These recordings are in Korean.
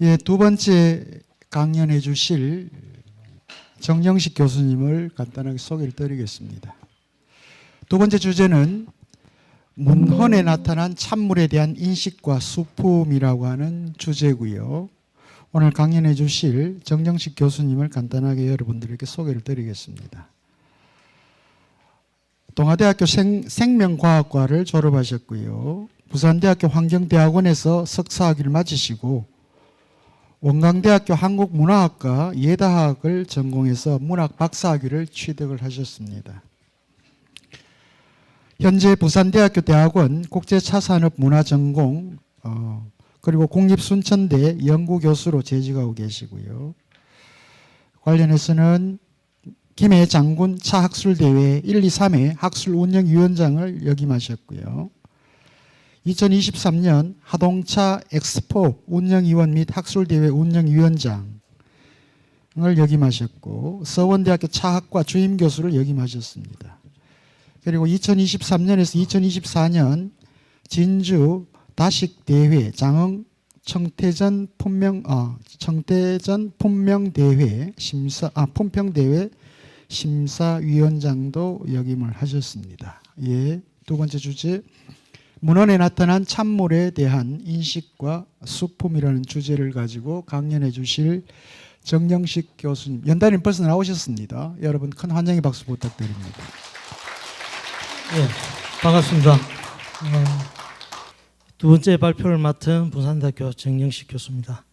예, 두 번째 강연해 주실 정영식 교수님을 간단하게 소개를 드리겠습니다. 두 번째 주제는 문헌에 나타난 찬물에 대한 인식과 수품이라고 하는 주제고요. 오늘 강연해 주실 정영식 교수님을 간단하게 여러분들에게 소개를 드리겠습니다. 동아대학교 생명과학과를 졸업하셨고요. 부산대학교 환경대학원에서 석사학위를 마치시고 원광대학교 한국문화학과 예다학을 전공해서 문학 박사학위를 취득을 하셨습니다. 현재 부산대학교 대학원 국제차산업문화전공 그리고 국립순천대 연구교수로 재직하고 계시고요. 관련해서는 김해 장군 차학술대회 1, 2, 3회 학술운영위원장을 역임하셨고요. 2023년 하동차 엑스포 운영위원 및 학술대회 운영위원장을 역임하셨고 서원대학교 차학과 주임교수를 역임하셨습니다. 그리고 2023년에서 2024년 진주 다식대회 장흥 청태전 품명대회 품평대회 심사위원장도 역임을 하셨습니다. 예, 두 번째 주제 문헌에 나타난 찬물에 대한 인식과 수품이라는 주제를 가지고 강연해 주실 정영식 교수님. 연단님 벌써 나오셨습니다. 여러분 큰 환영의 박수 부탁드립니다. 네, 반갑습니다. 두 번째 발표를 맡은 부산대학교 정영식 교수입니다.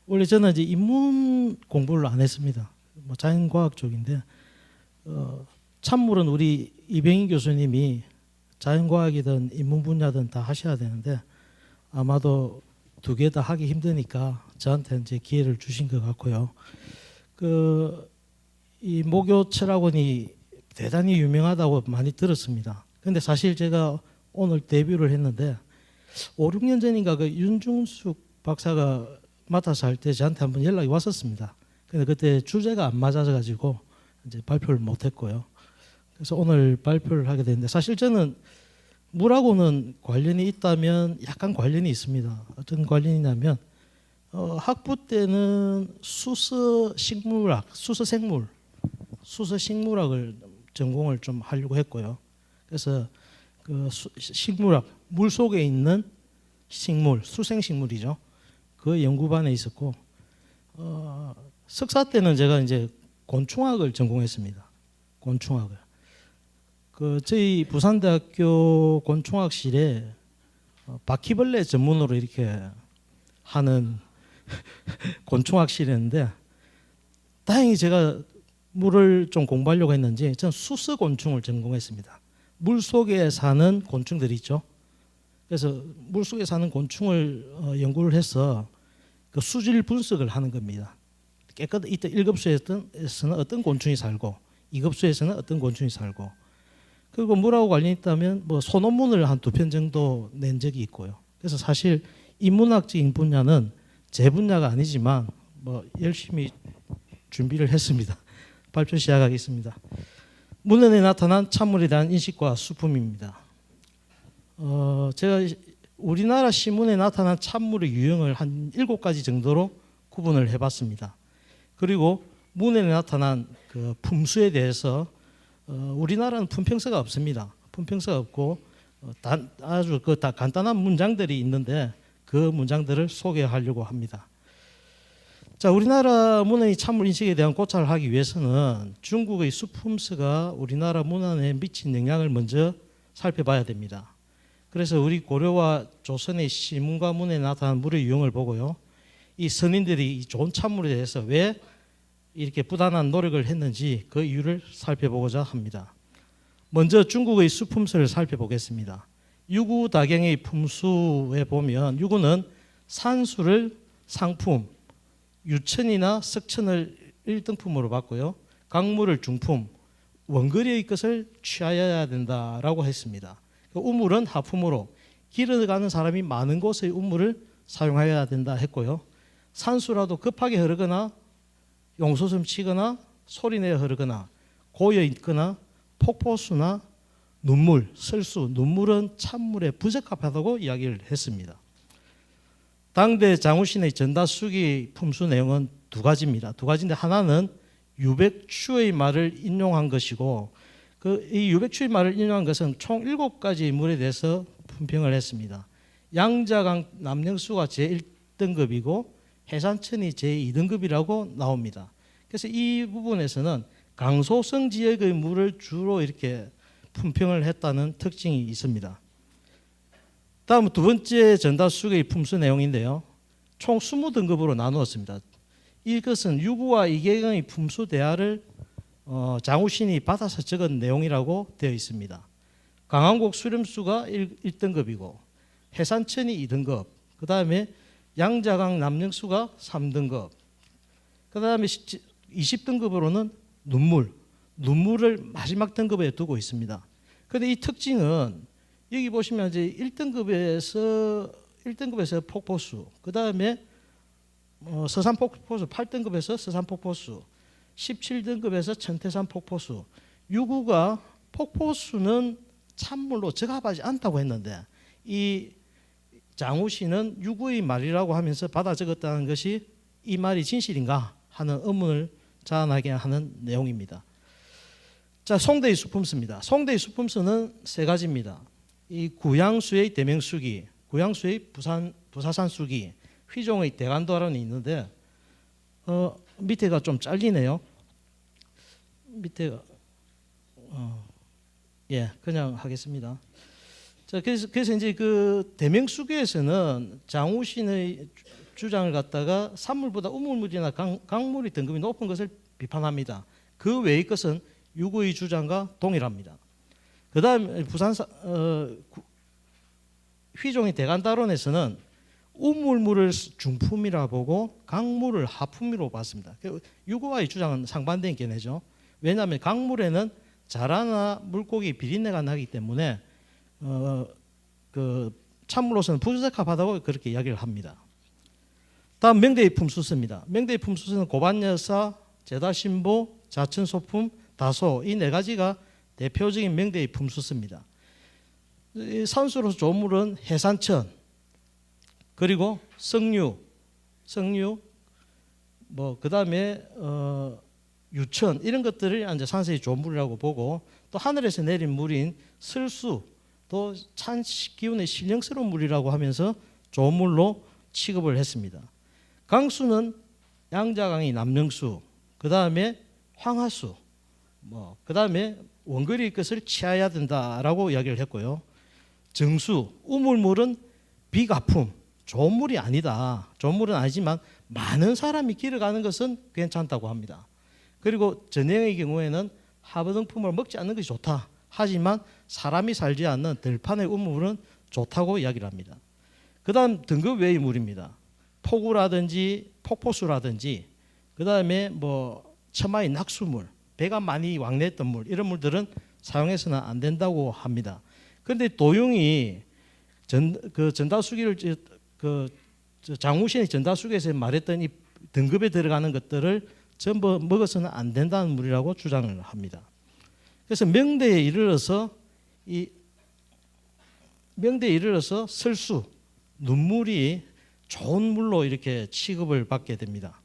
원래 저는 이제 인문 공부를 안 했습니다. 자연과학 쪽인데 찬물은 우리 이병희 교수님이 자연과학이든 인문 분야든 다 하셔야 되는데 아마도 두 개 다 하기 힘드니까 저한테 이제 기회를 주신 것 같고요. 이 모교 철학원이 대단히 유명하다고 많이 들었습니다. 근데 사실 제가 오늘 데뷔를 했는데 5, 6년 전인가 그 윤중숙 박사가 맡아서 할 때 저한테 한번 연락이 왔었습니다. 근데 그때 주제가 안 맞아서 가지고 이제 발표를 못 했고요. 그래서 오늘 발표를 하게 됐는데 사실 저는 물하고는 관련이 있다면 약간 관련이 있습니다. 어떤 관련이냐면 학부 때는 수서식물학, 수서식물학을 전공을 좀 하려고 했고요. 그래서 그 식물학, 물 속에 있는 식물, 수생식물이죠. 그 연구반에 있었고 석사 때는 제가 이제 곤충학을 전공했습니다. 곤충학을. 저희 부산대학교 곤충학실에 바퀴벌레 전문으로 이렇게 하는 곤충학실이었는데 다행히 제가 물을 좀 공부하려고 했는지 저는 수서곤충을 전공했습니다. 물 속에 사는 곤충들이 있죠. 그래서 물 속에 사는 곤충을 연구를 해서 그 수질 분석을 하는 겁니다. 이때 1급수에서는 어떤 곤충이 살고 2급수에서는 어떤 곤충이 살고 그리고 물하고 관련이 있다면 소논문을 한 2편 정도 낸 적이 있고요. 그래서 사실 인문학적인 분야는 제 분야가 아니지만 열심히 준비를 했습니다. 발표 시작하겠습니다. 문헌에 나타난 찬물에 대한 인식과 수품입니다. 제가 우리나라 신문에 나타난 찬물의 유형을 한 7가지 정도로 구분을 해봤습니다. 그리고 문헌에 나타난 그 품수에 대해서 우리나라는 품평서가 없습니다. 품평서가 없고 아주 다 간단한 문장들이 있는데 그 문장들을 소개하려고 합니다. 자, 우리나라 문헌의 찬물 인식에 대한 고찰을 하기 위해서는 중국의 수품서가 우리나라 문헌에 미친 영향을 먼저 살펴봐야 됩니다. 그래서 우리 고려와 조선의 시문과 문에 나타난 물의 유형을 보고요. 이 선인들이 이 좋은 찬물에 대해서 왜 이렇게 부단한 노력을 했는지 그 이유를 살펴보고자 합니다. 먼저 중국의 수품서를 살펴보겠습니다. 유구다경의 품수에 보면 유구는 산수를 상품, 유천이나 석천을 1등품으로 봤고요. 강물을 중품, 원거리의 것을 취하여야 된다라고 했습니다. 우물은 하품으로 길어가는 사람이 많은 곳의 우물을 사용해야 된다 했고요. 산수라도 급하게 흐르거나 용솟음 치거나 소리내어 흐르거나 고여 있거나 폭포수나 눈물, 설수, 눈물은 찬물에 부적합하다고 이야기를 했습니다. 당대 장우신의 전다수기 품수 내용은 두 가지입니다. 두 가지인데 하나는 유백추의 말을 인용한 것이고 이 유백추의 말을 인용한 것은 총 7가지의 물에 대해서 품평을 했습니다. 양자강 남령수가 제1등급이고 해산천이 제2등급이라고 나옵니다. 그래서 이 부분에서는 강소성 지역의 물을 주로 이렇게 품평을 했다는 특징이 있습니다. 다음 두 번째 전다수기의 품수 내용인데요. 총 20등급으로 나누었습니다. 이것은 유구와 이계경의 품수 대하를 장우신이 받아서 적은 내용이라고 되어 있습니다. 강항곡 수렴수가 1등급이고 해산천이 2등급, 그 다음에 양자강 남령수가 3등급, 그 다음에 20등급으로는 눈물을 마지막 등급에 두고 있습니다. 그런데 이 특징은 여기 보시면 이제 1등급에서 폭포수, 그 다음에 서산 폭포수 8등급에서 서산 폭포수, 17등급에서 천태산 폭포수, 유구가 폭포수는 찬물로 적합하지 않다고 했는데 이 장우신은 유구의 말이라고 하면서 받아 적었다는 것이 이 말이 진실인가 하는 의문을 자아나게 하는 내용입니다. 자, 송대의 수품수입니다. 송대의 수품수는 세 가지입니다. 이 구양수의 대명수기, 구양수의 부사산수기, 휘종의 대간도라는 있는데 밑에가 좀 잘리네요. 밑에가 그냥 하겠습니다. 자, 그래서 이제 그 대명수기에서는 장우신의 주장을 갖다가 산물보다 우물물이나 강물이 등급이 높은 것을 비판합니다. 그 외의 것은 유구의 주장과 동일합니다. 그 다음 휘종의 대간다론에서는 우물물을 중품이라 보고 강물을 하품이로 봤습니다. 유구와의 주장은 상반된 견해죠. 왜냐하면 강물에는 자라나 물고기 비린내가 나기 때문에 그 찬물로서는 부적합하다고 그렇게 이야기를 합니다. 다음 명대의 품수스입니다. 명대의 품수스는 고반여사, 제다신보, 자천소품, 다소 이 네 가지가 대표적인 명대의 품수스입니다. 산수로서 좋은 물은 해산천, 그리고 석류, 그 다음에 유천 이런 것들을 이제 산세의 좋은 물이라고 보고 또 하늘에서 내린 물인 설수, 또 찬 기운의 신령스러운 물이라고 하면서 좋은 물로 취급을 했습니다. 강수는 양자강이 남령수, 그 다음에 황하수, 그 다음에 원거리의 것을 취하여야 된다라고 이야기를 했고요. 정수, 우물물은 비가품, 좋은 물이 아니다. 좋은 물은 아니지만 많은 사람이 길어가는 것은 괜찮다고 합니다. 그리고 전행의 경우에는 하부등품을 먹지 않는 것이 좋다. 하지만 사람이 살지 않는 들판의 우물은 좋다고 이야기를 합니다. 그 다음 등급 외의 물입니다. 폭우라든지 폭포수라든지 그 다음에 처마의 낙수물, 배가 많이 왕래했던 물 이런 물들은 사용해서는 안 된다고 합니다. 그런데 도용이 전다수기를 장우신의 전다수기에서 말했던 이 등급에 들어가는 것들을 전부 먹어서는 안 된다는 물이라고 주장을 합니다. 그래서 명대에 이르러서 설수, 눈물이 좋은 물로 이렇게 취급을 받게 됩니다.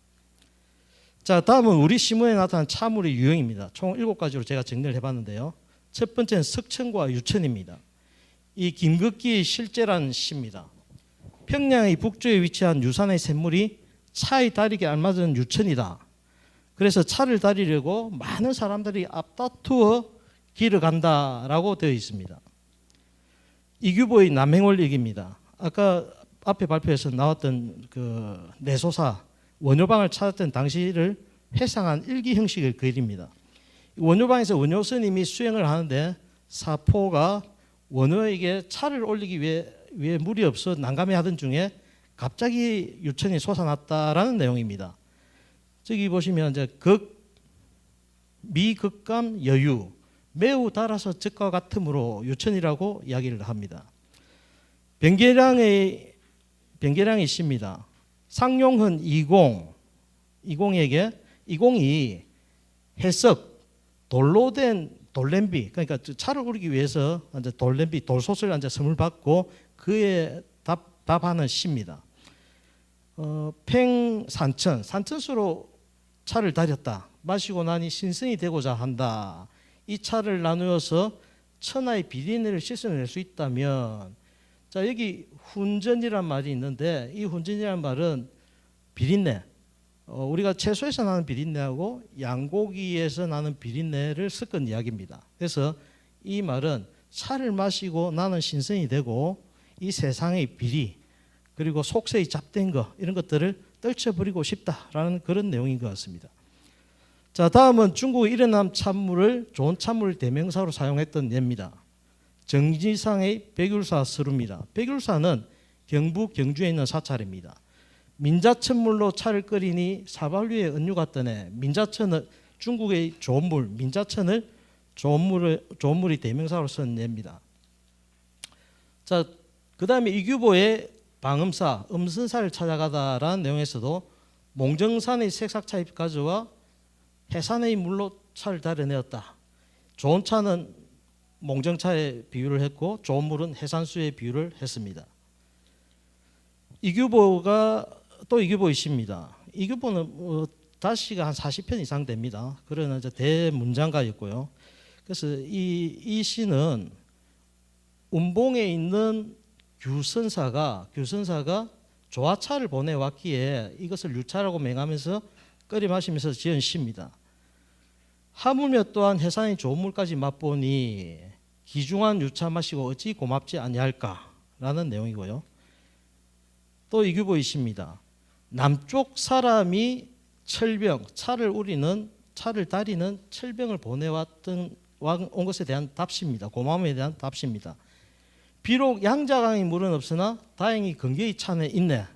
자, 다음은 우리 시문에 나타난 차물의 유형입니다. 총 7가지로 제가 정리를 해봤는데요. 첫 번째는 석천과 유천입니다. 이 김극기의 실제란 시입니다. 평양의 북쪽에 위치한 유산의 샘물이 차의 다리에 알맞은 유천이다. 그래서 차를 다리려고 많은 사람들이 앞다투어 길을 간다라고 되어 있습니다. 이규보의 남행월익입니다. 아까 앞에 발표에서 나왔던 그 내소사 원효방을 찾았던 당시를 회상한 일기 형식의 글입니다. 원효방에서 원효 스님이 수행을 하는데 사포가 원효에게 차를 올리기 위해 물이 없어 난감해하던 중에 갑자기 유천이 솟아났다라는 내용입니다. 저기 보시면 이제 미극감 여유, 매우 달아서 적과 같으므로 유천이라고 이야기를 합니다. 변계량의 시입니다. 상용헌 이공이 해석 돌로 된 돌냄비, 그러니까 차를 우리기 위해서 이제 돌냄비 돌솥을 이제 선물 받고 그에 답하는 시입니다. 팽산천, 산천수로 차를 달였다. 마시고 나니 신성이 되고자 한다. 이 차를 나누어서 천하의 비린내를 씻어낼 수 있다면, 자 여기 훈전이란 말이 있는데 이 훈전이란 말은 비린내, 우리가 채소에서 나는 비린내하고 양고기에서 나는 비린내를 섞은 이야기입니다. 그래서 이 말은 차를 마시고 나는 신성이 되고 이 세상의 비리 그리고 속세의 잡된 거 이런 것들을 떨쳐버리고 싶다라는 그런 내용인 것 같습니다. 자, 다음은 중국의 일어남 찬물을 좋은 찬물 대명사로 사용했던 예입니다. 정지상의 백율사 서루입니다. 백율사는 경북 경주에 있는 사찰입니다. 민자천물로 차를 끓이니 사발위에 은유가 뜨네. 민자천은 중국의 좋은 물, 민자천을 좋은 물이 대명사로 쓴 예입니다. 자, 그 다음에 이규보의 방음사, 음선사를 찾아가다라는 내용에서도 몽정산의 색삭차에 가져와 해산의 물로 차를 달여내었다. 좋은 차는 몽정차에 비유를 했고 좋은 물은 해산수에 비유를 했습니다. 이규보가 또 이규보의 시입니다. 이규보는 다시가 한 40편 이상 됩니다. 그러나 이제 대문장가였고요. 그래서 이 시는 운봉에 있는 규선사가 조화차를 보내왔기에 이것을 유차라고 맹하면서 끓여 마시면서 지은 시입니다. 하물며 또한 해산의 좋은 물까지 맛보니 기중한 유차 마시고 어찌 고맙지 아니할까라는 내용이고요. 또 이규보의 시입니다. 남쪽 사람이 철병, 차를 다리는 철병을 보내왔던 온 것에 대한 답시입니다. 고마움에 대한 답시입니다. 비록 양자강의 물은 없으나 다행히 건기의 찬에 있네.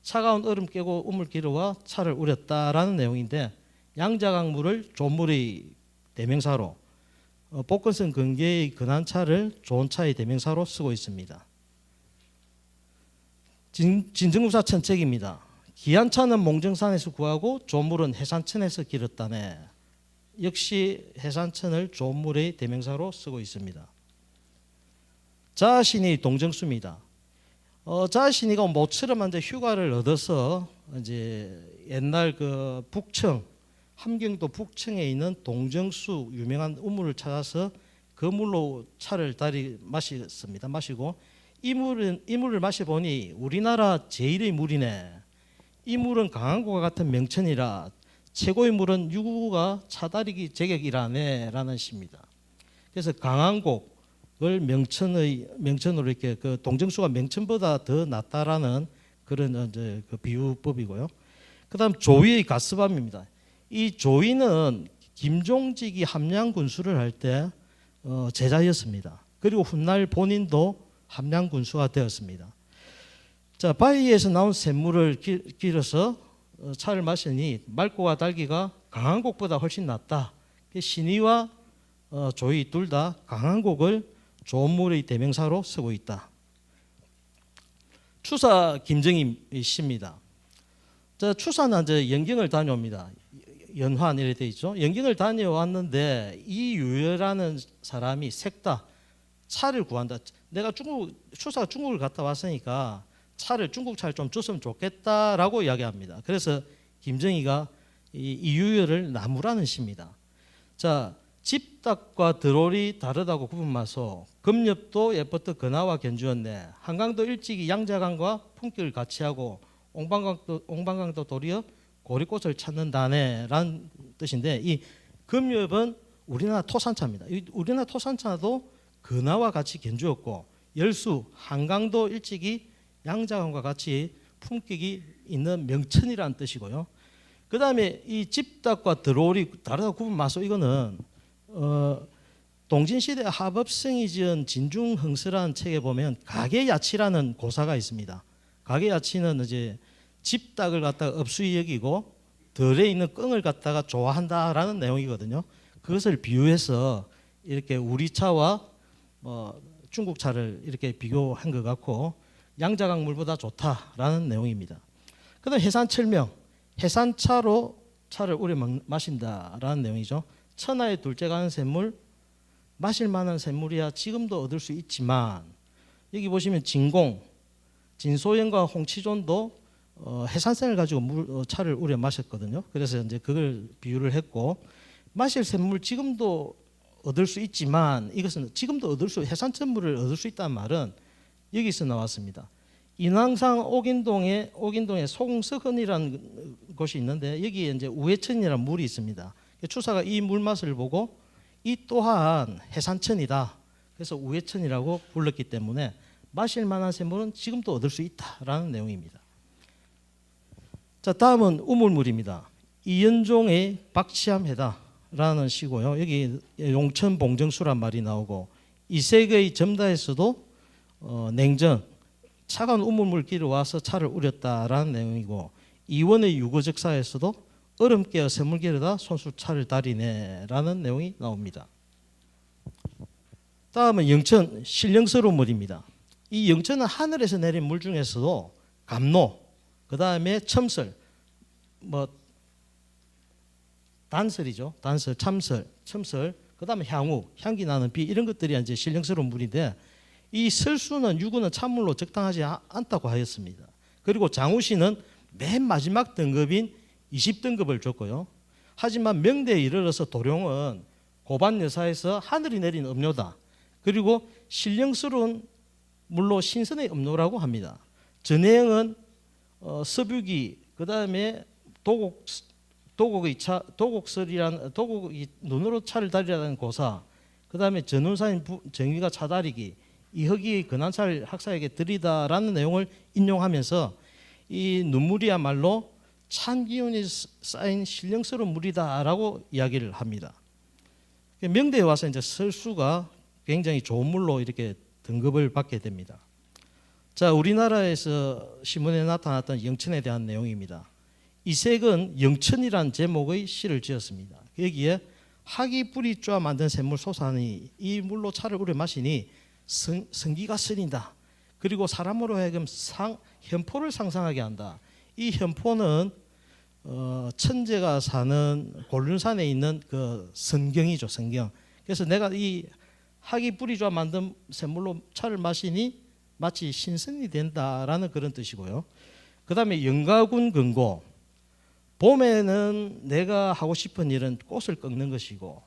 차가운 얼음 깨고 우물 기르와 차를 우렸다라는 내용인데 양자강 물을 좋은 물의 대명사로 복건성 건기의 근한 차를 좋은 차의 대명사로 쓰고 있습니다. 진증구사 천책입니다. 귀한 차는 몽정산에서 구하고 좋은 물은 해산천에서 길었다네. 역시 해산천을 좋은 물의 대명사로 쓰고 있습니다. 자신이 동정수입니다. 자신이가 모처럼 이제 휴가를 얻어서 이제 옛날 그 북청 함경도 북청에 있는 동정수 유명한 우물을 찾아서 그 물로 차를 마셨습니다. 마시고 이 물을 마셔보니 우리나라 제일의 물이네. 이 물은 강한국과 같은 명천이라 최고의 물은 유구가 차다리기 제격이라네라는 시입니다. 그래서 강한국을 명천으로 이렇게 그 동정수가 명천보다 더 낫다라는 그런 이제 그 비유법이고요. 그다음 조위의 가스밤입니다. 이 조위는 김종직이 함양 군수를 할 때 제자였습니다. 그리고 훗날 본인도 함양 군수가 되었습니다. 자, 바위에서 나온 샘물을 길어서 차를 마시니 맑고와 달기가 강한곡보다 훨씬 낫다. 신의와 조의 둘 다 강한곡을 좋은 물의 대명사로 쓰고 있다. 추사 김정희의 시입니다. 자, 추사는 이제 연경을 다녀옵니다. 연환 이렇게 돼 있죠. 연경을 다녀왔는데 이 유여라는 사람이 색다 차를 구한다. 내가 추사가 중국을 갔다 왔으니까 중국 차를 좀 줬으면 좋겠다라고 이야기합니다. 그래서 김정희가 이 유여를 나무라는 시입니다. 자, 집닭과 들올이 다르다고 구분마소 금엽도 예뻤다 근하와 견주었네. 한강도 일찍이 양자강과 품격을 같이 하고 옹방강도 도리어 고리꽃을 찾는다네 라는 뜻인데 이 금엽은 우리나라 토산차입니다. 우리나라 토산차도 근하와 같이 견주었고 열수 한강도 일찍이 양자강과 같이 품격이 있는 명천이라는 뜻이고요. 그 다음에 이 집닭과 들올이 다르다고 구분마소 이거는 동진시대 하법성이 지은 진중흥서라는 책에 보면 가계야치라는 고사가 있습니다. 가계야치는 이제 집닭을 갖다가 업수히 여기고 덜에 있는 羹을 갖다가 좋아한다라는 내용이거든요. 그것을 비유해서 이렇게 우리 차와 중국 차를 이렇게 비교한 것 같고 양자강 물보다 좋다라는 내용입니다. 그다음 해산철명, 해산차로 차를 우려 마신다라는 내용이죠. 천하의 둘째 가는 샘물, 마실 만한 샘물이야 지금도 얻을 수 있지만 여기 보시면 진공, 진소연과 홍치존도 해산생을 가지고 차를 우려 마셨거든요. 그래서 이제 그걸 비유를 했고, 마실 샘물 지금도 얻을 수 있지만 이것은 지금도 해산천물을 얻을 수 있다는 말은 여기서 나왔습니다. 인왕산 옥인동에 송석헌이라는 곳이 있는데 여기에 이제 우회천이라는 물이 있습니다. 추사가 이 물 맛을 보고 이 또한 해산천이다. 그래서 우회천이라고 불렀기 때문에 마실 만한 샘물은 지금도 얻을 수 있다라는 내용입니다. 자, 다음은 우물물입니다. 이연종의 박치암해다라는 시고요. 여기 용천 봉정수란 말이 나오고, 이색의 점다에서도 냉전 차가운 우물물길을 와서 차를 우렸다라는 내용이고, 이원의 유거적사에서도 얼음 깨어 샘물길에다 손수 차를 다리네라는 내용이 나옵니다. 다음은 영천 신령스러운 물입니다. 이 영천은 하늘에서 내린 물 중에서도 감로, 그 다음에 첨설, 단설이죠. 단설, 참설, 첨설, 그 다음에 향우, 향기 나는 비, 이런 것들이 이제 신령스러운 물인데, 이 설수는 유구는 찬물로 적당하지 않다고 하였습니다. 그리고 장우시는 맨 마지막 등급인 20등급을 줬고요. 하지만 명대에 이르러서 도룡은 고반여사에서 하늘이 내린 음료다. 그리고 신령스러운 물로 신선의 음료라고 합니다. 전해영은 서뷰기, 그 다음에 도곡이 눈으로 차를 다리라는 고사, 그 다음에 전운사인 정의가 차다리기, 이허기의 근한살 학사에게 드리다라는 내용을 인용하면서 이 눈물이야말로 찬 기운이 쌓인 신령스러운 물이다라고 이야기를 합니다. 명대에 와서 이제 설수가 굉장히 좋은 물로 이렇게 등급을 받게 됩니다. 자, 우리나라에서 신문에 나타났던 영천에 대한 내용입니다. 이색은 영천이란 제목의 시를 지었습니다. 여기에 학이 뿌리 쪼아 만든 샘물 솟아니 이 물로 차를 우려 마시니 성기가 쓰린다. 그리고 사람으로 하여금 현포를 상상하게 한다. 이 현포는 천재가 사는 곤륜산에 있는 그 성경이죠, 성경. 그래서 내가 이 학이 뿌리 쪼아 만든 샘물로 차를 마시니 마치 신선이 된다라는 그런 뜻이고요. 그 다음에 영가군 근고, 봄에는 내가 하고 싶은 일은 꽃을 꺾는 것이고,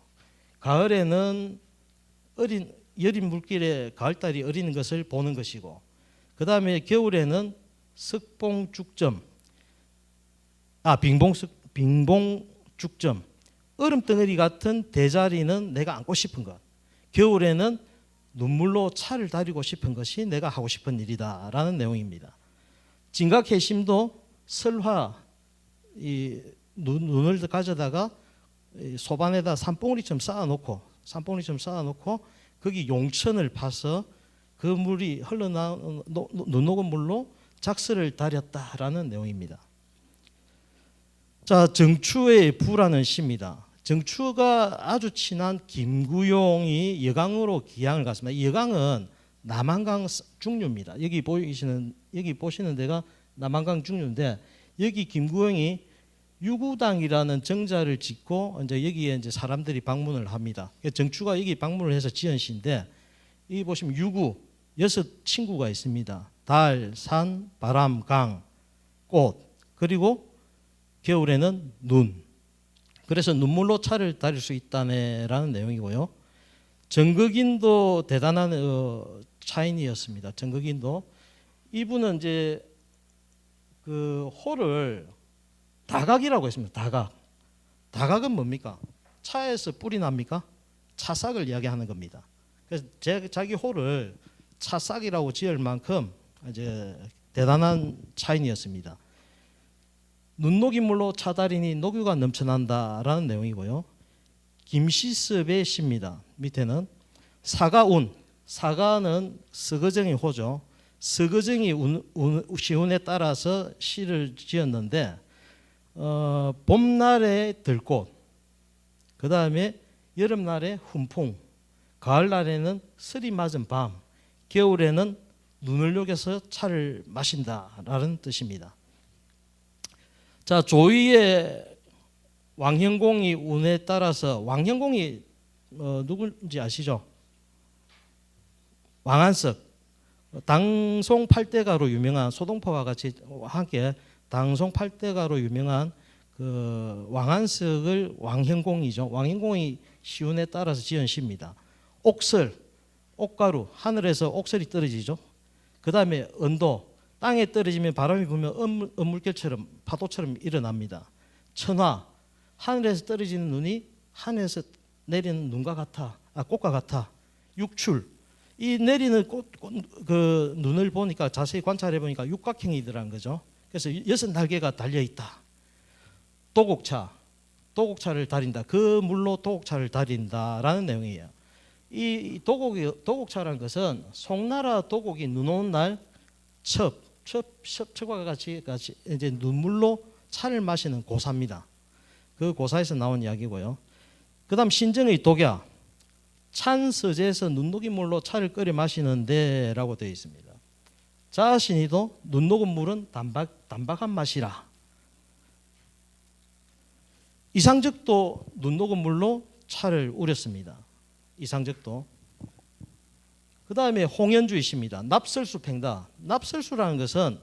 가을에는 여린 물길에 가을달이 어리는 것을 보는 것이고, 그 다음에 겨울에는 빙봉죽점, 얼음덩어리 같은 대자리는 내가 안고 싶은 것, 겨울에는 눈물로 차를 다리고 싶은 것이 내가 하고 싶은 일이다라는 내용입니다. 진각해심도 설화, 이 눈을 가져다가 소반에다 산봉우리처럼 쌓아놓고 거기 용천을 파서 그 물이 흘러나온 눈 녹은 물로 작설을 다렸다라는 내용입니다. 자, 정추의 부라는 시입니다. 정추가 아주 친한 김구용이 여강으로 기양을 갔습니다. 이 여강은 남한강 중류입니다. 여기 보시는 데가 남한강 중류인데, 여기 김구용이 유구당이라는 정자를 짓고 이제 여기에 이제 사람들이 방문을 합니다. 정추가 여기 방문을 해서 지은 시인데, 여기 보시면 유구 6 친구가 있습니다. 달, 산, 바람, 강, 꽃, 그리고 겨울에는 눈. 그래서 눈물로 차를 다릴 수 있다네라는 내용이고요. 정극인도 대단한 차인이었습니다. 정극인도 이분은 이제 그 호를 다각이라고 했습니다. 다각은 뭡니까? 차에서 뿔이 납니까? 차싹을 이야기하는 겁니다. 그래서 자기 호를 차싹이라고 지을 만큼 이제 대단한 차인이었습니다. 눈 녹인 물로 차다리니 녹유가 넘쳐난다라는 내용이고요. 김시섭의 시입니다. 밑에는 사가운, 사가는 서거정의 호죠. 서거정이 시운에 따라서 시를 지었는데, 봄날에 들꽃, 그 다음에 여름날에 훈풍, 가을날에는 설이 맞은 밤, 겨울에는 눈을 녹여서 차를 마신다라는 뜻입니다. 자, 조의의 왕현공이 운에 따라서, 왕현공이 누군지 아시죠? 왕한석, 당송 팔대가로 유명한 소동포와 같이 함께 당송 팔대가로 유명한 그 왕안석을 왕행공이죠. 왕행공이 시운에 따라서 지은 시입니다. 옥설, 옥가루, 하늘에서 옥설이 떨어지죠. 그 다음에 언도, 땅에 떨어지면 바람이 불면 언물결처럼 파도처럼 일어납니다. 천화, 하늘에서 떨어지는 눈이 하늘에서 내리는 눈과 같아, 꽃과 같아. 육출, 이 내리는 그 눈을 보니까 자세히 관찰해 보니까 육각형이더라는 거죠. 그래서 6날개가 달려 있다. 도곡차, 도곡차를 다린다. 그 물로 도곡차를 다린다라는 내용이에요. 이 도곡차라는 것은 송나라 도곡이 눈 오는 날 첩과 같이 이제 눈물로 차를 마시는 고사입니다. 그 고사에서 나온 이야기고요. 그다음 신정의 독야, 찬 서재에서 눈 녹인 물로 차를 끓여 마시는데라고 되어 있습니다. 자신이도 눈 녹은 물은 담박한 맛이라. 이상적도 눈 녹은 물로 차를 우렸습니다. 이상적도. 그 다음에 홍연주의 시입니다. 납설수 팽다. 납설수라는 것은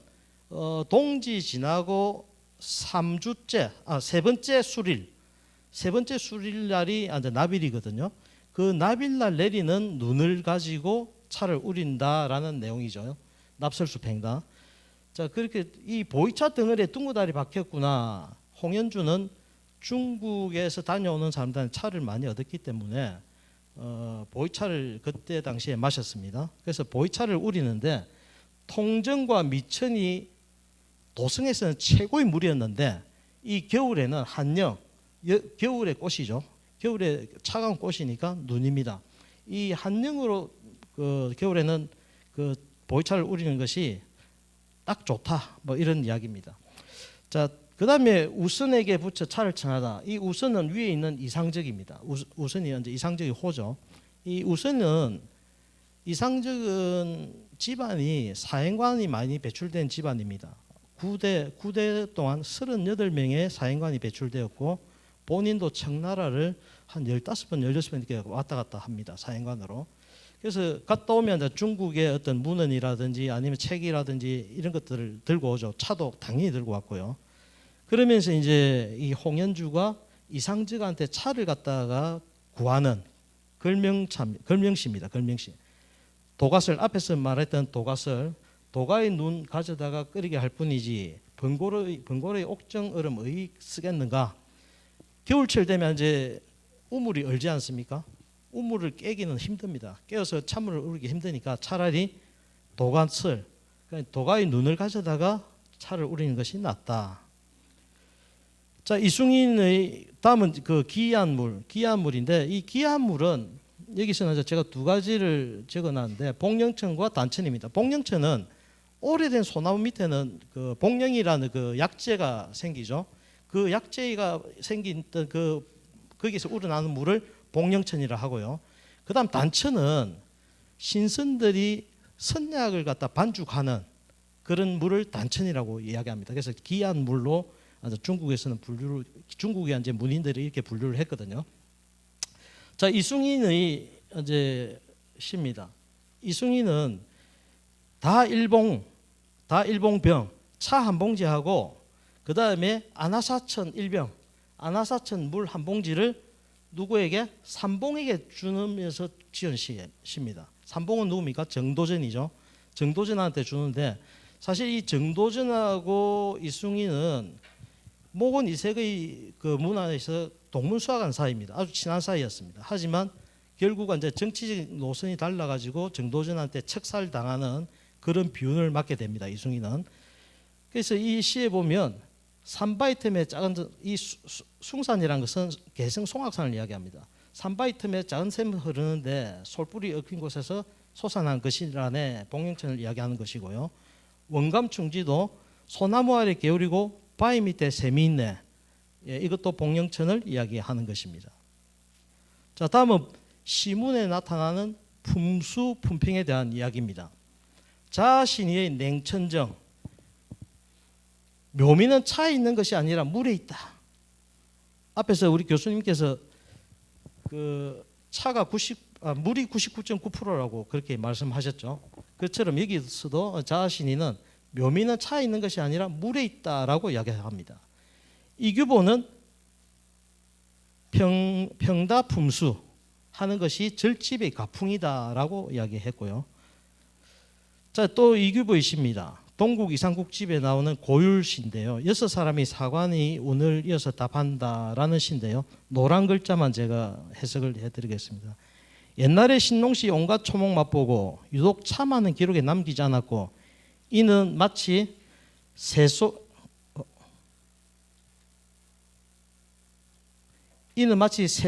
동지 지나고 3주째, 세 번째 수릴 날이 나빌이거든요. 그 나빌날 내리는 눈을 가지고 차를 우린다라는 내용이죠. 납설수 팽다. 자, 그렇게 이 보이차 덩어리에 둥구다리 박혔구나. 홍연주는 중국에서 다녀오는 사람들한테 차를 많이 얻었기 때문에 보이차를 그때 당시에 마셨습니다. 그래서 보이차를 우리는데 통정과 미천이 도성에서는 최고의 물이었는데 이 겨울에는 한영, 겨울의 꽃이죠. 겨울에 차가운 꽃이니까 눈입니다. 이 한영으로 그 겨울에는 그 보이차를 우리는 것이 딱 좋다. 뭐 이런 이야기입니다. 자, 그다음에 우선에게 붙여 차를 청하다. 이 우선은 위에 있는 이상적입니다. 우선이 이제 이상적의 호죠. 이 우선은 이상적은 집안이 사행관이 많이 배출된 집안입니다. 9대 동안 38명의 사행관이 배출되었고 본인도 청나라를 한 15번, 16번 이렇게 왔다 갔다 합니다. 사행관으로. 그래서 갔다 오면 이제 중국의 어떤 문헌이라든지 아니면 책이라든지 이런 것들을 들고 오죠. 차도 당연히 들고 왔고요. 그러면서 이제 이 홍연주가 이상적한테 차를 갖다가 구하는 걸명시입니다. 걸명시. 도가설, 앞에서 말했던 도가설, 도가의 눈 가져다가 끓이게 할 뿐이지 번고로의 옥정 얼음 의 쓰겠는가? 겨울철 되면 이제 우물이 얼지 않습니까? 우물을 깨기는 힘듭니다. 깨어서 찬물을 우리기 힘드니까 차라리 도가설, 그러니까 도가의 눈을 가져다가 차를 우리는 것이 낫다. 자, 이승인의 다음은 그 기한물인데 이 기한물은 여기서는 제가 두 가지를 적어놨는데 복령천과 단천입니다. 복령천은 오래된 소나무 밑에는 그 복령이라는 그 약재가 생기죠. 그 약재가 생긴 거기서 우러나는 물을 복령천이라 하고요. 그다음 단천은 신선들이 선약을 갖다 반죽하는 그런 물을 단천이라고 이야기합니다. 그래서 귀한 물로 중국에서는 중국의 이제 문인들이 이렇게 분류를 했거든요. 자, 이승인의 이제 시입니다. 이승인은 다일봉병 차 한 봉지하고 그 다음에 아나사천 일병, 아나사천 물 한 봉지를 누구에게? 삼봉에게 주면서 지은 시입니다. 삼봉은 누굽니까? 정도전이죠. 정도전한테 주는데 사실 이 정도전하고 이승인은 목원 이색의 그 문화에서 동문수학한 사이입니다. 아주 친한 사이였습니다. 하지만 결국 이제 정치적 노선이 달라가지고 정도전한테 척살당하는 그런 비운을 맞게 됩니다. 이승인은. 그래서 이 시에 보면 산바위 틈에 작은 이 숭산이라는 것은 개성 송악산을 이야기합니다. 산바위 틈에 작은 샘이 흐르는데 솔불이 얽힌 곳에서 솟아난 것이라네 복령천을 이야기하는 것이고요. 원감충지도 소나무 아래 게으리고 바위 밑에 샘이 있네. 예, 이것도 복령천을 이야기하는 것입니다. 자, 다음은 시문에 나타나는 품수 품평에 대한 이야기입니다. 자신의 냉천정, 묘미는 차에 있는 것이 아니라 물에 있다. 앞에서 우리 교수님께서 그 차가 물이 99.9%라고 그렇게 말씀하셨죠. 그처럼 여기서도 자신이는 묘미는 차에 있는 것이 아니라 물에 있다라고 이야기합니다. 이규보는 평다품수 하는 것이 절집의 가풍이다라고 이야기했고요. 자, 또 이규보의 시입니다. 동국 이상국집에 나오는 고율시인데요. 6사람이 사관이 운을 이어서 답한다라는 시인데요. 노란 글자만 제가 해석을 해드리겠습니다. 옛날에 신농시 온갖 초목 맛보고 유독 참하는 기록에 남기지 않았고 이는 마치 새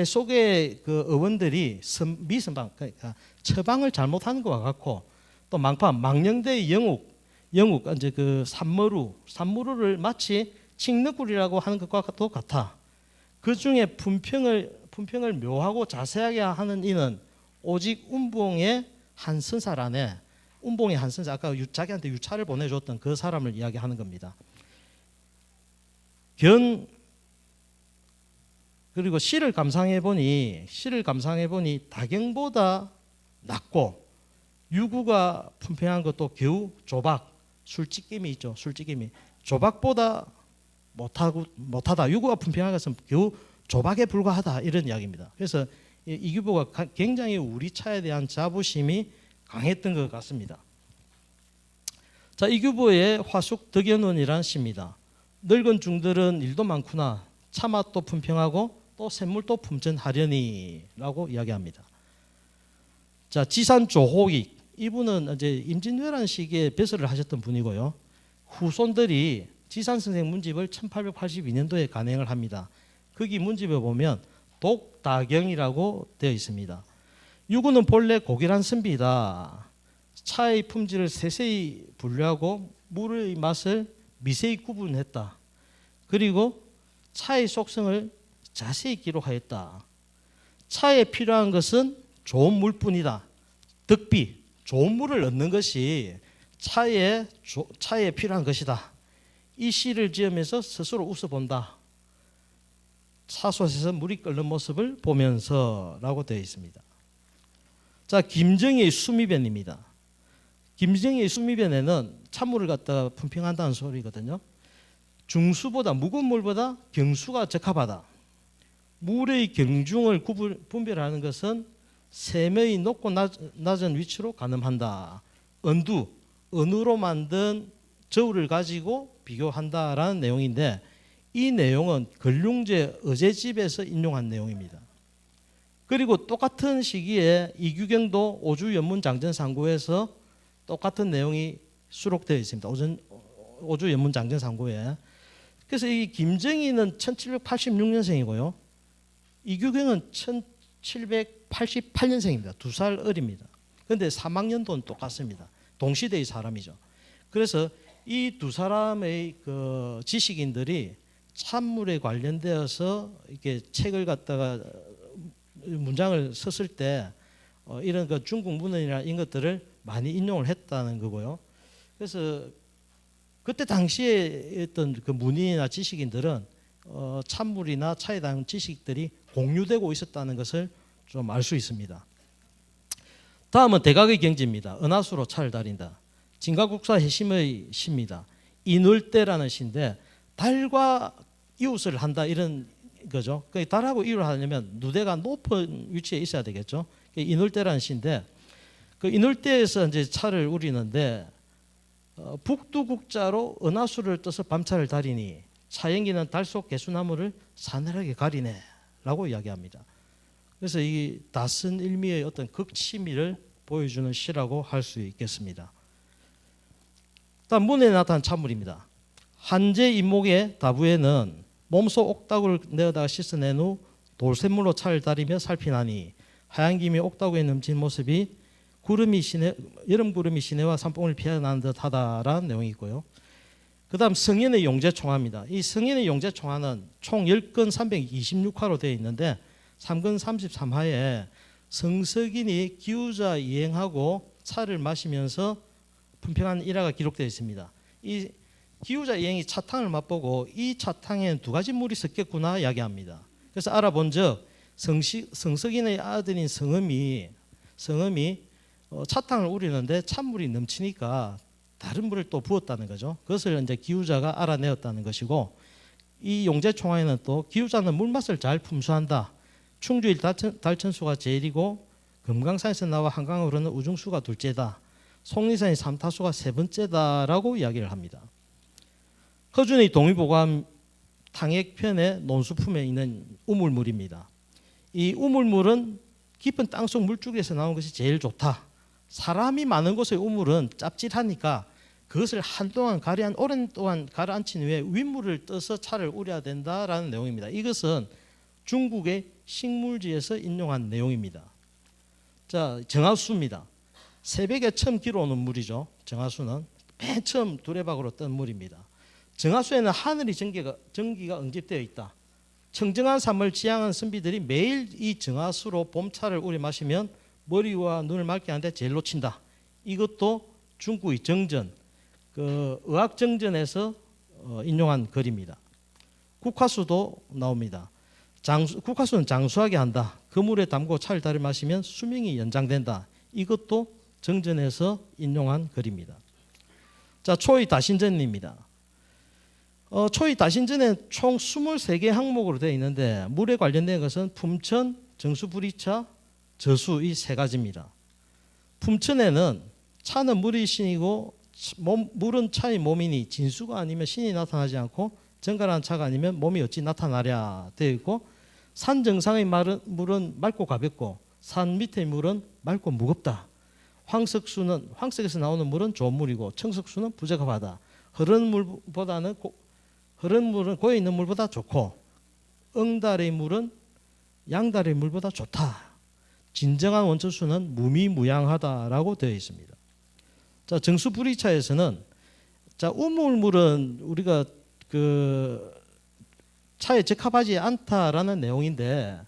속의 그 어원들이 미선방, 그러니까 처방을 잘못하는 것과 같고, 또 망령대의 영욱 이제 그 산머루를 마치 칡너꿀이라고 하는 것과도 같아. 그 중에 품평을 묘하고 자세하게 하는 이는 오직 운봉의 한 선살 안에, 운봉의 한 선살, 아까 자기한테 유차를 보내줬던 그 사람을 이야기하는 겁니다. 그리고 시를 감상해 보니 다경보다 낫고 유구가 품평한 것도 겨우 조박, 술찌개미 있죠. 술찌개미 조박보다 못하다. 유구가 품평한 것은 겨우 조박에 불과하다, 이런 이야기입니다. 그래서 이규보가 굉장히 우리 차에 대한 자부심이 강했던 것 같습니다. 자, 이규보의 화숙 덕연원이라는 시입니다. 늙은 중들은 일도 많구나. 차맛도 품평하고 또 샘물도 품전하려니라고 이야기합니다. 자, 지산 조호익, 이분은 이제 임진왜란 시기에 배설을 하셨던 분이고요. 후손들이 지산 선생 문집을 1882년도에 간행을 합니다. 거기 문집에 보면 독다경이라고 되어 있습니다. 유구는 본래 고결한 선비이다. 차의 품질을 세세히 분류하고 물의 맛을 미세히 구분했다. 그리고 차의 속성을 자세히 기록하였다. 차에 필요한 것은 좋은 물뿐이다. 덕비, 좋은 물을 얻는 것이 차에 필요한 것이다. 이 시를 지으면서 스스로 웃어본다. 차솥에서 물이 끓는 모습을 보면서라고 되어 있습니다. 자, 김정희의 수미변입니다. 김정희의 수미변에는 찬물을 갖다가 품평한다는 소리거든요. 중수보다, 묵은 물보다 경수가 적합하다. 물의 경중을 분별하는 것은 샘의 높고 낮은 위치로 가늠한다. 은으로 만든 저울을 가지고 비교한다라는 내용인데, 이 내용은 걸륭제 어제집에서 인용한 내용입니다. 그리고 똑같은 시기에 이규경도 오주연문장전상고에서 똑같은 내용이 수록되어 있습니다. 오주연문장전상고에. 그래서 이 김정희는 1786년생이고요. 이규경은 1788년생입니다. 2살 어립니다. 그런데 사망연도는 똑같습니다. 동시대의 사람이죠. 그래서 이 두 사람의 그 지식인들이 찬물에 관련되어서 이렇게 책을 갖다가 문장을 썼을 때 이런 그 중국 문헌이나 이런 것들을 많이 인용을 했다는 거고요. 그래서 그때 당시에 어떤 그 문인이나 지식인들은 찬물이나 차에 대한 지식들이 공유되고 있었다는 것을 좀 알 수 있습니다. 다음은 대각의 경지입니다. 은하수로 차를 다린다. 진가국사 해심의 시입니다. 이눌대라는 시인데, 달과 이웃을 한다, 이런 거죠. 달하고 이웃을 하려면 누대가 높은 위치에 있어야 되겠죠. 이눌대라는 시인데, 그 이눌대에서 이제 차를 우리는데, 북두국자로 은하수를 떠서 밤차를 다리니 차연기는 달 속 개수나무를 사늘하게 가리네라고 이야기합니다. 그래서 이 낯선 일미의 어떤 극치미를 보여주는 시라고 할 수 있겠습니다. 다음 문에 나타난 찬물입니다. 한제 임목의 다부에는 몸소 옥다구를 내어다가 씻어낸 후 돌샘물로 차를 다리며 살피나니 하얀 김이 옥다구에 넘친 모습이 여름 구름이 시내와 산봉을 피어나는 듯하다라는 내용이 있고요. 그 다음 성현의 용제총화입니다. 이 성현의 용제총화는 총 10건 326화로 되어 있는데 3건 33화에 성석인이 기우자 이행하고 차를 마시면서 품평한 일화가 기록되어 있습니다. 이 기우자 이행이 차탕을 맛보고 이 차탕에는 두 가지 물이 섞였구나 이야기합니다. 그래서 알아본즉 성석인의 아들인 성음이 차탕을 우리는데 찬물이 넘치니까 다른 물을 또 부었다는 거죠. 그것을 이제 기후자가 알아내었다는 것이고, 이 용재총화에는 또 기후자는 물맛을 잘 품수한다. 충주일 달천수가 제일이고 금강산에서 나와 한강으로 흐르는 우중수가 둘째다. 속리산의 삼타수가 세 번째다라고 이야기를 합니다. 허준의 동의보감 탕액편의 논수품에 있는 우물물입니다. 이 우물물은 깊은 땅속 물줄기에서 나온 것이 제일 좋다. 사람이 많은 곳의 우물은 짭짤하니까 그것을 한동안 오랜 동안 가라앉힌 후에 윗물을 떠서 차를 우려야 된다라는 내용입니다. 이것은 중국의 식물지에서 인용한 내용입니다. 자, 정화수입니다. 새벽에 처음 길어오는 물이죠. 정화수는 맨 처음 두레박으로 뜬 물입니다. 정화수에는 하늘의 전기가 응집되어 있다. 청정한 삶을 지향한 선비들이 매일 이 정화수로 봄차를 우려 마시면 머리와 눈을 맑게 하는데 제일 놓친다. 이것도 중국의 정전, 의학정전에서 인용한 글입니다. 국화수도 나옵니다. 국화수는 장수하게 한다. 그 물에 담고 차를 달여 마시면 수명이 연장된다. 이것도 정전에서 인용한 글입니다. 자, 초의 다신전입니다. 초의 다신전에 총 23개 항목으로 되어 있는데 물에 관련된 것은 품천, 정수부리차, 저수 이 세 가지입니다. 품천에는 차는 물의 신이고 물은 차의 몸이니 진수가 아니면 신이 나타나지 않고 정갈한 차가 아니면 몸이 어찌 나타나랴 되어 있고, 산 정상의 물은 맑고 가볍고 산 밑의 물은 맑고 무겁다. 황석에서 나오는 물은 좋은 물이고 청석수는 부적합하다. 흐르는 물은 고여 있는 물보다 좋고 응달의 물은 양달의 물보다 좋다. 진정한 원천수는 무미무양하다라고 되어 있습니다. 자, 정수부리차에서는 자, 우물물은 우리가 차에 적합하지 않다라는 내용인데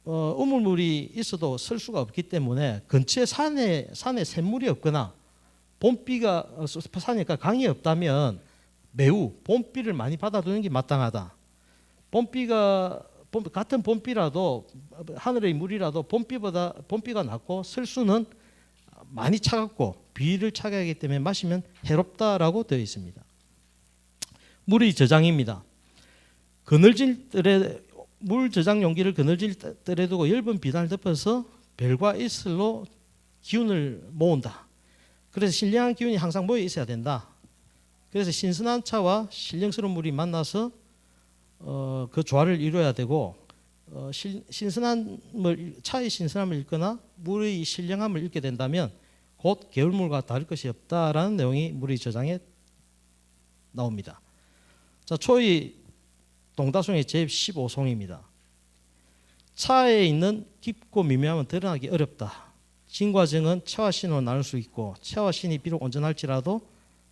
우물물이 있어도 쓸 수가 없기 때문에 근처에 산에 샘물이 없거나 봄비가 산이니까 강이 없다면 매우 봄비를 많이 받아두는 게 마땅하다. 같은 봄비라도 하늘의 물이라도 봄비가 낮고 설수는 많이 차갑고 비를 차게 하기 때문에 마시면 해롭다라고 되어 있습니다. 물의 저장입니다. 물 저장 용기를 그늘질 뜰에 두고 엷은 비단을 덮어서 벨과 이슬로 기운을 모은다. 그래서 신령한 기운이 항상 모여 있어야 된다. 그래서 신선한 차와 신령스러운 물이 만나서 그 조화를 이루어야 되고, 차의 신선함을 읽거나 물의 신령함을 읽게 된다면 곧 개울물과 다를 것이 없다라는 내용이 물의 저장에 나옵니다. 자, 초의 동다송의 제15송입니다. 차에 있는 깊고 미묘함은 드러나기 어렵다. 진과 정은 차와 신으로 나눌 수 있고 차와 신이 비록 온전할지라도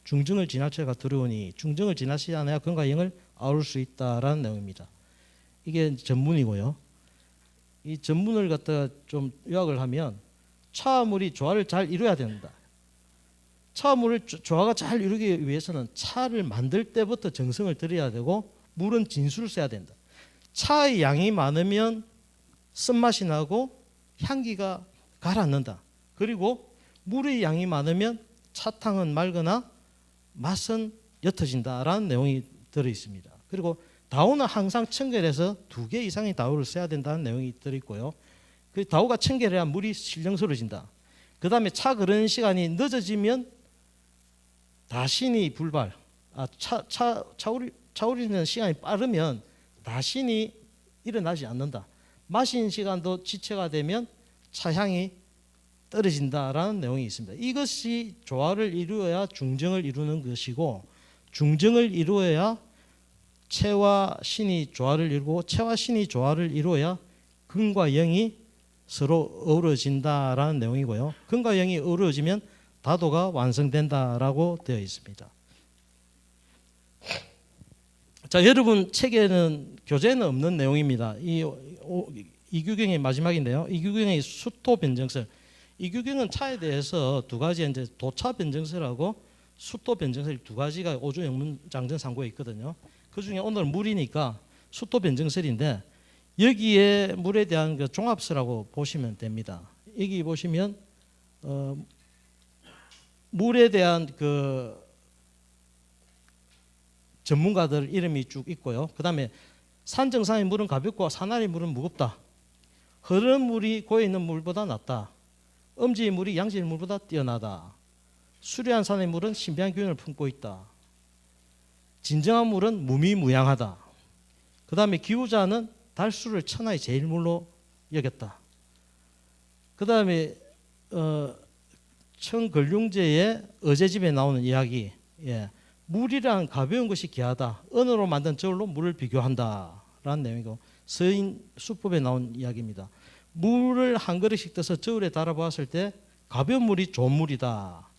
중정을 지날 처가 두려우니 중정을 지나지 않아야 근과 영을 아울 수 있다라는 내용입니다. 이게 전문이고요. 이 전문을 갖다가 좀 요약을 하면 차물이 조화를 잘 이루어야 된다. 차물을 조화가 잘 이루기 위해서는 차를 만들 때부터 정성을 들여야 되고 물은 진수를 써야 된다. 차의 양이 많으면 쓴맛이 나고 향기가 가라앉는다. 그리고 물의 양이 많으면 차탕은 맑으나 맛은 옅어진다라는 내용이 들어있습니다. 그리고 다우는 항상 청결해서 2개 이상의 다우를 써야 된다는 내용이 들어있고요. 그 다우가 청결해야 물이 신령스러워진다. 그 다음에 차 그르는 시간이 늦어지면 다신이 불발, 차 우리는 시간이 빠르면 다신이 일어나지 않는다. 마신 시간도 지체가 되면 차향이 떨어진다라는 내용이 있습니다. 이것이 조화를 이루어야 중정을 이루는 것이고, 중정을 이루어야 체와 신이 조화를 이루고 체와 신이 조화를 이루어야 근과 영이 서로 어우러진다라는 내용이고요. 근과 영이 어우러지면 다도가 완성된다라고 되어 있습니다. 자, 여러분 책에는 교재에는 없는 내용입니다. 이규경의 마지막인데요. 이규경의 수토 변정설. 이규경은 차에 대해서 두 가지, 이제 도차 변정설하고 수토 변정설 두 가지가 오조 영문장전 상고에 있거든요. 그 중에 오늘 물이니까 수토 변정설인데, 여기에 물에 대한 그 종합서라고 보시면 됩니다. 여기 보시면 물에 대한 그 전문가들 이름이 쭉 있고요. 그다음에 산 정상의 물은 가볍고 산아래 물은 무겁다. 흐르는 물이 고여 있는 물보다 낫다. 음지의 물이 양지의 물보다 뛰어나다. 수려한 산의 물은 신비한 기운을 품고 있다. 진정한 물은 무미무양하다. 그 다음에 기후자는 달수를 천하의 제일 물로 여겼다. 그 다음에 청걸륭제의 어제집에 나오는 이야기, 물이란 가벼운 것이 귀하다. 은으로 만든 저울로 물을 비교한다라는 내용이고, 서인 수법에 나온 이야기입니다. 물을 한 그릇씩 떠서 저울에 달아보았을 때 가벼운 물이 좋은 물이다.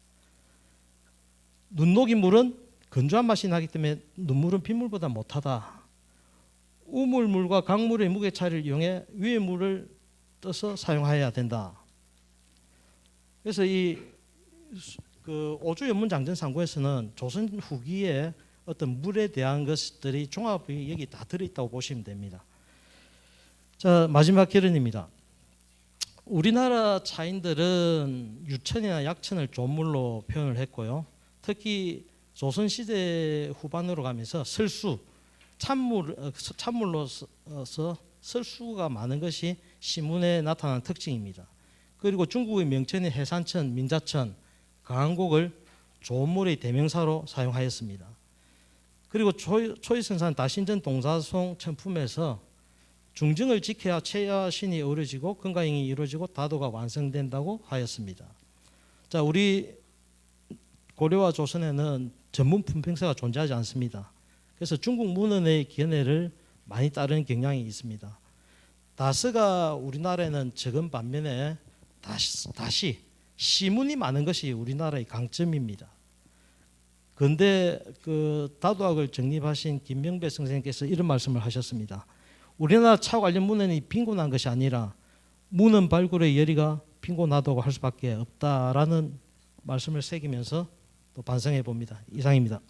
눈 녹인 물은 건조한 맛이 나기 때문에 눈물은 빗물보다 못하다. 우물물과 강물의 무게 차이를 이용해 위의 물을 떠서 사용해야 된다. 그래서 그 오주 연문 장전 상고에서는 조선 후기에 어떤 물에 대한 것들이 종합이 여기 다 들어있다고 보시면 됩니다. 자, 마지막 결론입니다. 우리나라 차인들은 유천이나 약천을 좋은 물로 표현을 했고요. 특히 조선시대 후반으로 가면서 설수, 찬물로서 설수가 많은 것이 시문에 나타난 특징입니다. 그리고 중국의 명천인 해산천, 민자천, 강한곡을 좋은 물의 대명사로 사용하였습니다. 그리고 초이성산 다신전 동사송 천품에서 중정을 지켜야 체야신이 어우러지고 건강이 이루어지고 다도가 완성된다고 하였습니다. 자, 우리 고려와 조선에는 전문 품평사가 존재하지 않습니다. 그래서 중국 문헌의 견해를 많이 따르는 경향이 있습니다. 다스가 우리나라에는 적은 반면에 다시 시문이 많은 것이 우리나라의 강점입니다. 근데 그 다도학을 정립하신 김명배 선생님께서 이런 말씀을 하셨습니다. 우리나라 차 관련 문헌이 빈곤한 것이 아니라 문헌 발굴의 열의가 빈곤하다고 할 수밖에 없다라는 말씀을 새기면서 또 반성해 봅니다. 이상입니다.